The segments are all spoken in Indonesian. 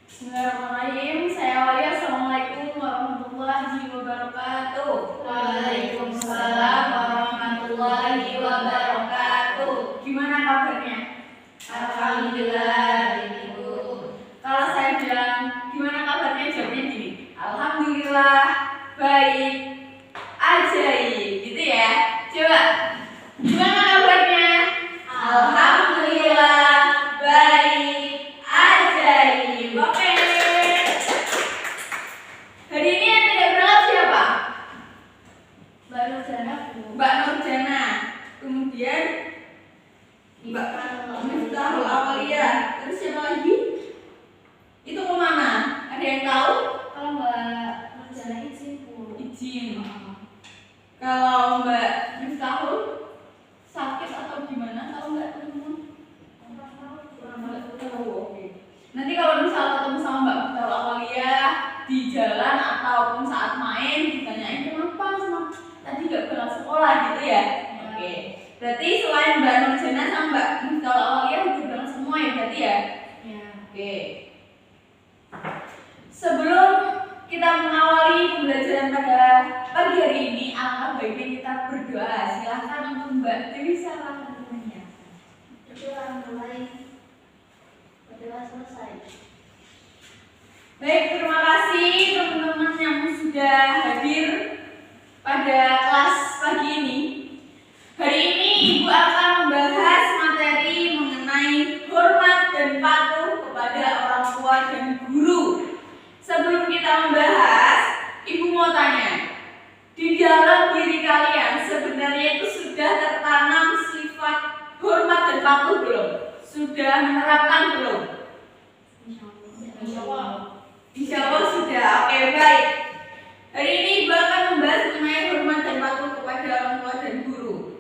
Bismillahirrahmanirrahim. Saya Walia. Assalamualaikum warahmatullahi wabarakatuh. Waalaikumsalam warahmatullahi wabarakatuh. Gimana kabarnya? Alhamdulillah, Ibu. Kalau saya bilang gimana kabarnya, jawabnya gini. Alhamdulillah, baik, ajaib, gitu ya. Coba, gimana kabarnya? Alhamdulillah, baik, ajaib. Oke. Hari ini yang tidak berangkat siapa? Mbak Nurjana, Bu. Mbak Nurjana. Kemudian Mbak Miftahul Awaliyah. Terus siapa lagi? Itu kemana? Ada yang tahu? Kalau Mbak Nurjana izin, Bu. Izin. Kalau Mbak Miftahul sakit atau gimana? Tahu nggak teman-teman? Nggak tahu. Oke. Nanti kalau misal ketemu sama Mbak Miftahul Awaliyah di jalan ataupun saat main, ditanyain kenapa sama tadi nggak berangkat sekolah gitu ya? Oke. Berarti selain Mbak Nurjana sama Mbak Miftahul Awaliyah udah berangkat semua ya berarti ya? Ya. Oke. Sebelum kita mengawali pembelajaran pada pagi hari ini, alangkah baiknya kita berdoa. Silahkan untuk Mbak Dewi Sarah teman-temannya. Berdoa mulai. Berdoa selesai. Baik, terima kasih teman-teman yang sudah hadir pada kelas pagi ini. Hari ini Ibu akan membahas materi mengenai hormat dan patuh kepada orang tua dan guru. Sebelum kita membahas, Ibu mau tanya, di dalam diri kalian sebenarnya itu sudah tertanam sifat hormat dan patuh belum? Sudah menerapkan belum? Insya Allah. Insya Allah sudah. Oke, baik. Hari ini Ibu akan membahas mengenai hormat dan patuh kepada orang tua dan guru.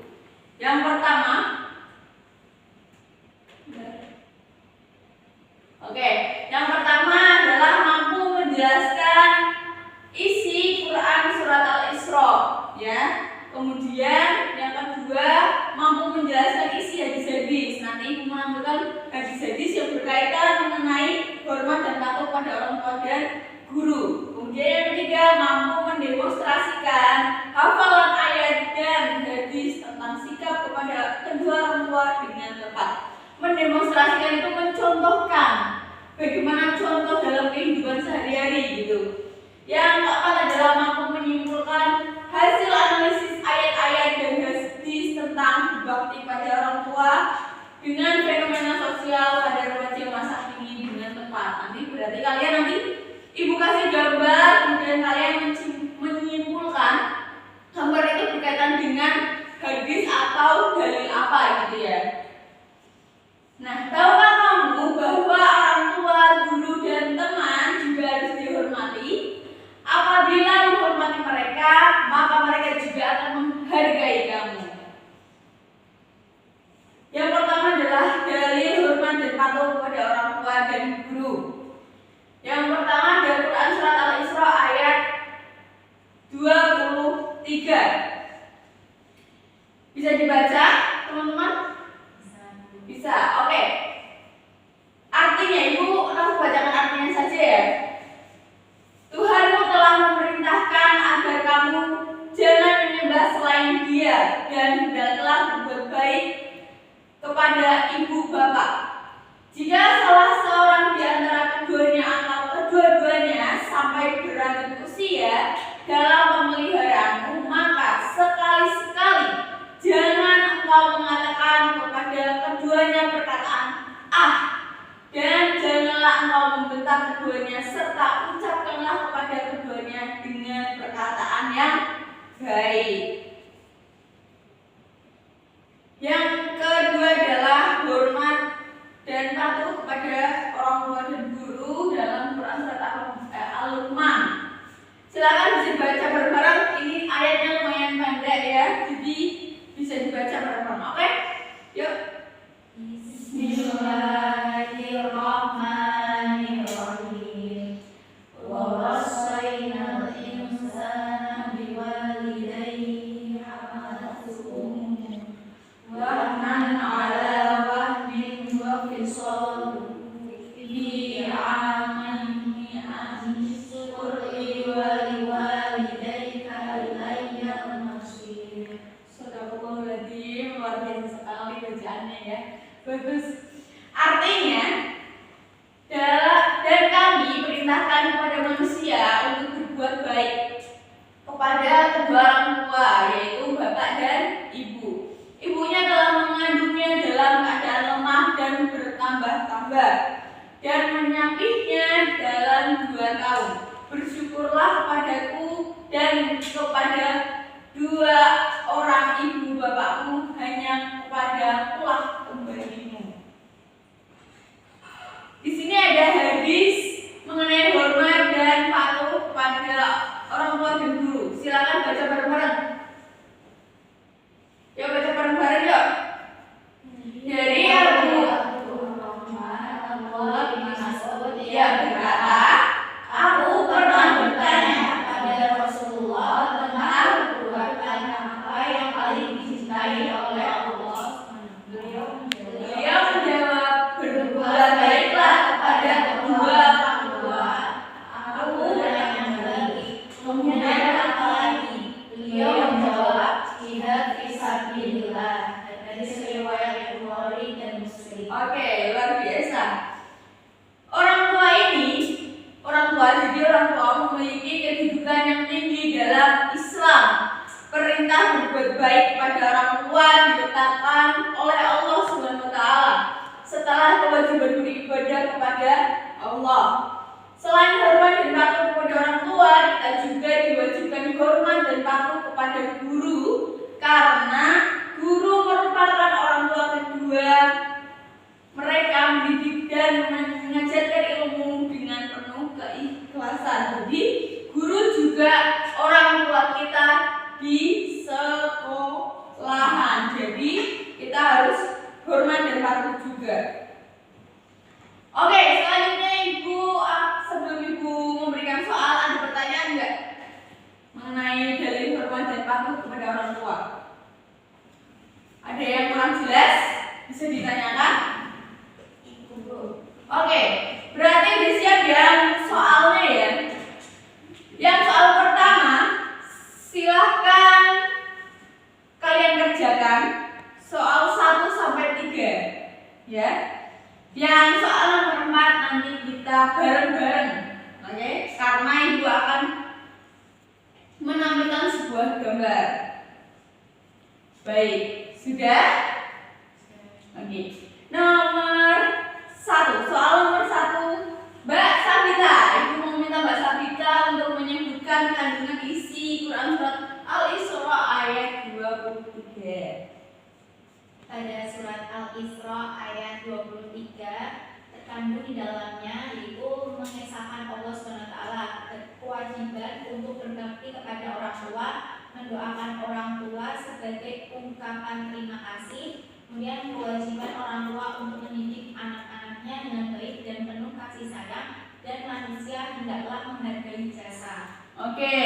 Yang pertama, yang pertama adalah mampu menjelaskan isi Quran surat Al-Isra, ya. Kemudian yang kedua, mampu menjelaskan isi hadis-hadis. Nanti Ibu mengambilkan hadis-hadis yang berkaitan mengenai hormat dan patuh pada orang tua dan guru. Kemudian yang ketiga, mampu mendemonstrasikan hafalan ayat dan hadis tentang sikap kepada kedua orang tua dengan tepat. Mendemonstrasikan itu mencontohkan bagaimana contoh dalam kehidupan sehari-hari gitu. Yang keempat adalah mampu menyimpulkan hasil analisis ayat-ayat dan hadis tentang berbakti pada orang tua dengan fenomena sosial pada remaja masa kini dengan tepat. Nanti berarti kalian Ibu kasih gambar, kemudian kalian menyimpulkan gambar itu berkaitan dengan hadis atau dalil apa gitu ya. Nah, tahukah kamu bahwa orang tua, guru, dan teman juga harus dihormati? Apabila menghormati mereka, maka mereka juga akan menghargai kamu. Yang pertama adalah dalil hormat dan patuh kepada orang tua dan guru. Yang pertama dari Quran surat Al-Isra ayat 23. Bisa dibaca, teman-teman? Bisa, oke. Artinya, Ibu langsung bacakan artinya saja ya. Tuhanmu telah memerintahkan agar kamu jangan menyembah selain Dia dan hendaklah berbuat baik kepada ibu bapak. Jika salah seorang di antara keduanya atau kedua-duanya sampai berlanjut usia dalam pemeliharaanmu, maka sekali-sekali jangan engkau mengatakan kepada keduanya perkataan "ah", dan janganlah engkau membentak keduanya, serta ucapkanlah kepada keduanya dengan perkataan yang baik. Yang kedua adalah hormat dan patuh kepada orang tua dan guru dalam Quran surat Al-Luqman. Silakan bisa dibaca bareng-bareng. Ini ayatnya lumayan pendek ya, jadi bisa dibaca bareng-bareng. Oke? Yuk. Bismillahirrahmanirrahim. Wa wasainal insana biwalidayhi hamalatuhu wahnan bagus. Artinya, dan kami perintahkan kepada manusia untuk berbuat baik kepada kedua orang tua, yaitu bapak dan ibu. Ibunya telah mengandungnya dalam keadaan lemah dan bertambah-tambah, dan menyapihnya dalam 2 tahun. Bersyukurlah kepadaku dan kepada 2 orang ibu bapakmu, hanya kepada kulah kembalimu. Di sini ada hadis mengenai hormat dan patuh kepada orang tua dan guru. Silakan baca bareng-bareng. Yuk baca bareng-bareng yuk. Dari Abu dia berkata, aku pernah bertanya kepada Rasulullah tentang perbuatan apa yang paling dicintai oleh Allah. Beliau menjawab, berbuat baiklah kepada kedua orang tua. Aku bertanya lagi, kemudian apa lagi? Beliau menjawab, jihad fisabilillah. Hadis riwayat Bukhari dan Muslim. Oke, luar biasa. Jadi orang tua memiliki kedudukan yang tinggi dalam Islam. Perintah berbuat baik kepada orang tua diletakkan oleh Allah SWT setelah kewajiban beribadah kepada Allah. Selain hormat dan patuh kepada orang tua, kita juga diwajibkan hormat dan patuh kepada guru, karena guru merupakan orang tua kedua. Mereka mendidik dan mengajarkan ilmu dengan penuh keikhlasan. Jadi guru juga orang tua kita di sekolahan. Jadi kita harus hormat dan patuh juga. Oke, selanjutnya Ibu, sebelum Ibu memberikan soal, ada pertanyaan enggak mengenai dalil hormat dan patuh kepada orang tua? Ada yang kurang jelas? Bisa ditanyakan? Oke, berarti udah siap yang soalnya ya. Yang soal pertama, silahkan kalian kerjakan soal 1 sampai 3 ya. Yang soal nomor 4 nanti kita bareng-bareng. Oke, karena Ibu akan menampilkan sebuah gambar. Baik, sudah? Oke. Nomor 1, soal nomor 1, Mbak Sabita. Ibu mau minta Mbak Sabita untuk menyebutkan kandungan isi Quran surat Al-Isra ayat 23. Pada surat Al-Isra ayat 23 terkandung di dalamnya yaitu mengesahkan Allah SWT, kewajiban untuk berbakti kepada orang tua, mendoakan orang tua sebagai ungkapan terima kasih, kemudian kewajiban orang tua untuk mendidik anak-anaknya dengan baik dan penuh kasih sayang, dan manusia hendaklah menghargai jasa. Oke,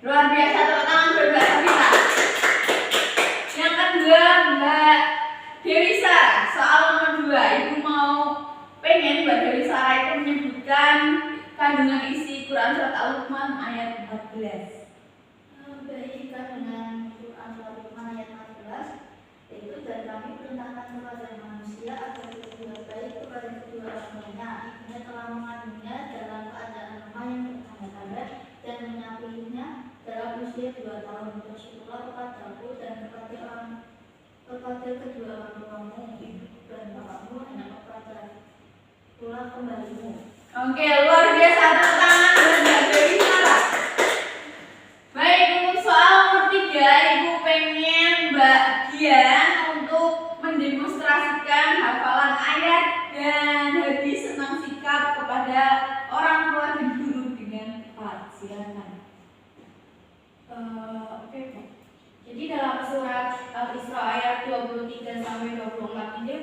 luar biasa, tepuk tangan buat Mbak Sabita. Yang kedua Mbak Dewi Sarah, soal nomor 2. Ibu mau pengen Mbak Dewi Sarah itu menyebutkan kandungan isi Quran surat Al-Luqman ayat 14. Baik, kandungan Quran surat Al-Luqman ayat 14 yaitu, dan kami perintahkan kepada manusia agar berbuat baik kepada kedua orang tuanya. Ibunya telah mengandungnya dalam keadaan lemah yang bertambah-tambah dan menyapihnya dalam usia 2 tahun. Bersyukurlah kepadaku dan kepada kedua orang tuamu, ibu dan bapakmu, hanya kepada kulah kembalimu. Oke, luar biasa, tepuk tangan buat Mbak Dewi Sarah. Baik, untuk soal nomor 3, Ibu pengen Mbak Dian untuk mendemonstrasikan hafalan ayat dan hadis tentang sikap kepada orang tua dan guru dengan tepat. Silakan. Oke. Jadi dalam surat Al-Isra ayat 23 sampai 24 ini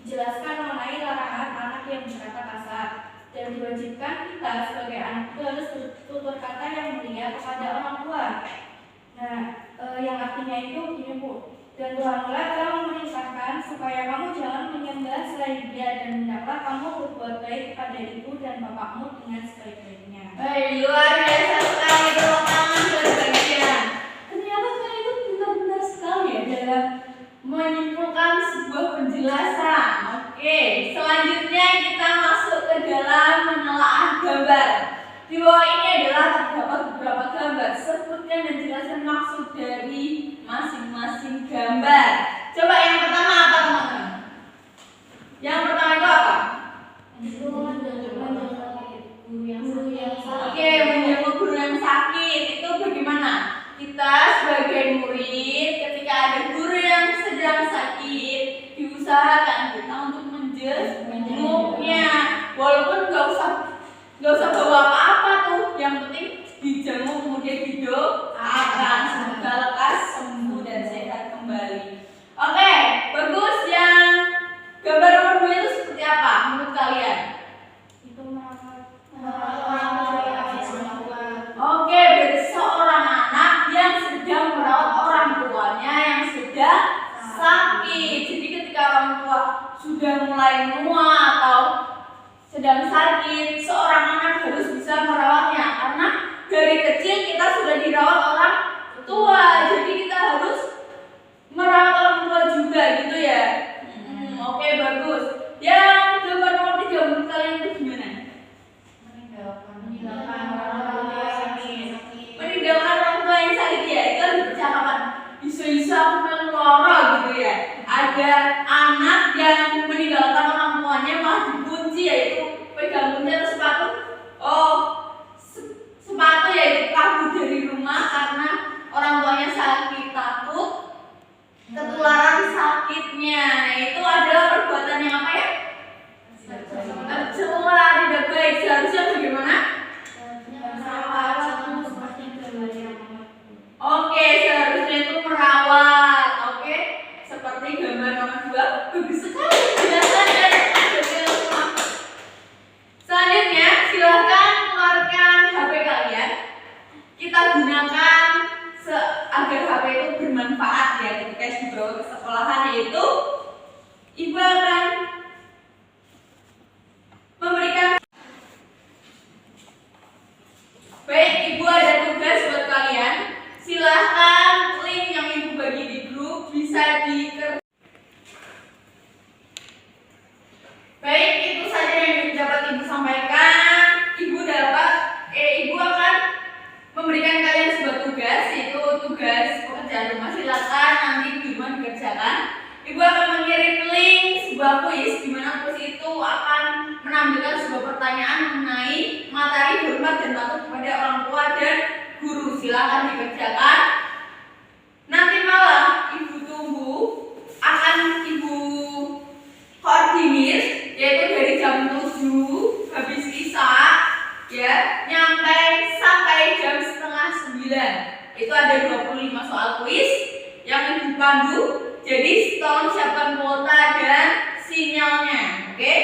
dijelaskan mengenai larangan anak yang berkata kasar, dan diwajibkan kita sebagai anak itu harus bertutur kata yang mulia kepada orang tua. Nah, yang artinya itu gini Bu, dan Tuhanlah telah memerintahkan supaya kamu jangan menyembah selain Dia, dan hendaklah kamu berbuat baik kepada ibu dan bapakmu dengan sebaik-baiknya. Baik, luar biasa sekali, tepuk tangan buat bagian. Ternyata kalian itu benar-benar sekali ya dalam menyimpulkan sebuah penjelasan Oke, menjenguk guru yang sakit itu bagaimana? Kita sebagai murid ketika ada guru yang sedang sakit diusahakan kita untuk menjenguknya, walaupun nggak usah bawa apa-apa tuh, yang penting dijenguk kemudian didoakan semoga lekas sembuh dan sehat kembali. Oke, bagus. Yang gambar nomor 2 itu seperti apa menurut kalian? Oke, berarti seorang anak yang sedang merawat orang tuanya yang sedang sakit. Jadi ketika orang tua sudah mulai menua atau sedang sakit, seorang anak harus bisa merawatnya, karena dari kecil kita sudah dirawat orang tua. Jadi kita harus merawat orang tua juga gitu ya. Oke, bagus. Yang gambar nomor 3 menurut kalian itu gimana? Meninggalkan orang tua yang sakit ya, itu ada percakapan isu-isu aku meloro gitu ya. Ada anak yang meninggalkan orang tuanya malah dikunci, yaitu pegang kunci atau sepatu. Sepatu yaitu kabur dari rumah karena orang tuanya sakit, takut ketularan sakitnya. Nah, itu adalah perbuatan yang apa ya? Tercela, tidak baik. Seharusnya bagaimana? Oke, seharusnya itu merawat. Oke, seperti gambar nomor 2. Bagus sekali penjelasannya. Selanjutnya, silahkan keluarkan HP kalian. Kita gunakan agar HP itu bermanfaat ya ketika dibawa ke sekolahan, yaitu ibu akan memberikan. Baik, ibu ada tugas buat kalian. Silahkan link yang ibu bagi di grup bisa dikerjakan. Baik, itu saja yang dapat ibu sampaikan. Ibu akan memberikan kalian sebuah tugas, yaitu tugas pekerjaan rumah. Silakan nanti di rumah dikerjakan. Ibu akan mengirim link sebuah kuis, di mana kuis itu akan menampilkan sebuah pertanyaan mengenai materi hormat dan patuh kepada orang tua dan guru. Silakan dikerjakan. Nanti malam ibu tunggu, akan ibu koordinir, yaitu dari jam 7 habis isya ya, sampai jam setengah 9. Itu ada 25 soal kuis yang ibu pandu. Jadi tolong siapkan kuota dan sinyalnya. Oke,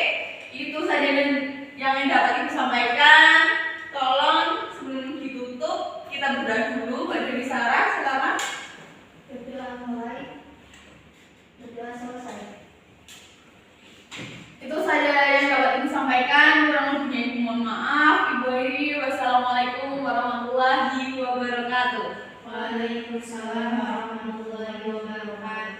itu saja yang dapat ibu sampaikan. Tolong sebelum ditutup kita berdoa dulu. Mbak Dewi Sarah, silakan. Berdoa selesai. Itu saja yang dapat ibu sampaikan. Kurang lebihnya ibu mohon maaf. Ibu Iri, wassalamualaikum warahmatullahi wabarakatuh. Waalaikumsalam warahmatullahi wabarakatuh.